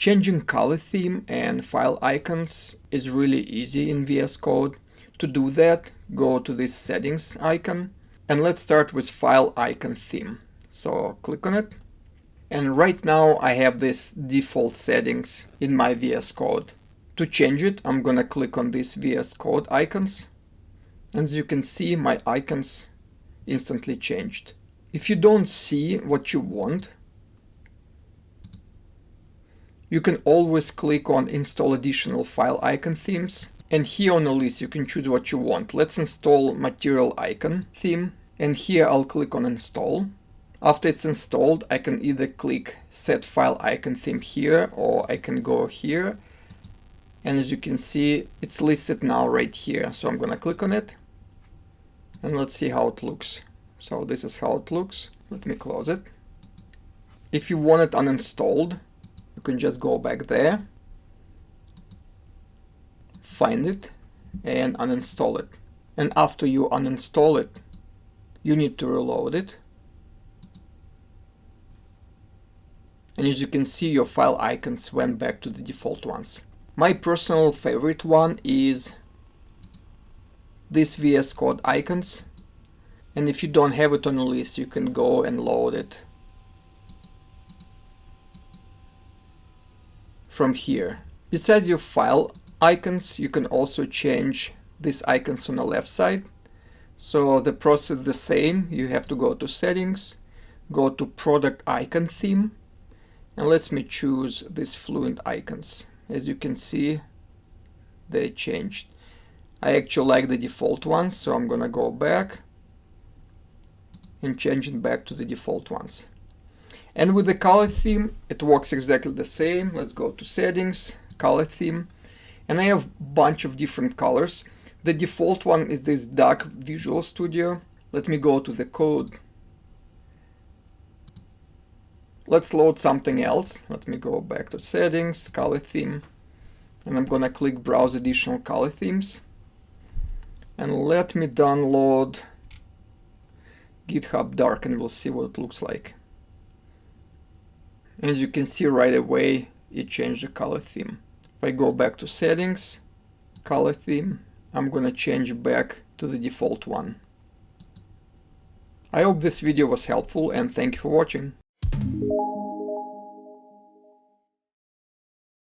Changing color theme and file icons is really easy in VS Code. To do that, go to this settings icon and let's start with file icon theme. So click on it. And right now I have this default settings in my VS Code. To change it, I'm gonna click on these VS Code icons. And as you can see, my icons instantly changed. If you don't see what you want, you can always click on install additional file icon themes. And here on the list, you can choose what you want. Let's install material icon theme. And here I'll click on install. After it's installed, I can either click set file icon theme here, or I can go here. And as you can see, it's listed now right here. So I'm gonna click on it and let's see how it looks. So this is how it looks. Let me close it. If you want it uninstalled, you can just go back there, find it, and uninstall it. And after you uninstall it, you need to reload it. And as you can see, your file icons went back to the default ones. My personal favorite one is this VS Code icons. And if you don't have it on the list, you can go and load it from here. Besides your file icons, you can also change these icons on the left side. So the process is the same. You have to go to settings, go to product icon theme, and let me choose these fluent icons. As you can see, they changed. I actually like the default ones, so I'm gonna go back and change it back to the default ones. And with the color theme, it works exactly the same. Let's go to settings, color theme, and I have a bunch of different colors. The default one is this dark Visual Studio. Let me go to the code. Let's load something else. Let me go back to settings, color theme, and I'm gonna click browse additional color themes. And let me download GitHub Dark and we'll see what it looks like. As you can see right away, it changed the color theme. If I go back to settings, color theme, I'm gonna change back to the default one. I hope this video was helpful and thank you for watching.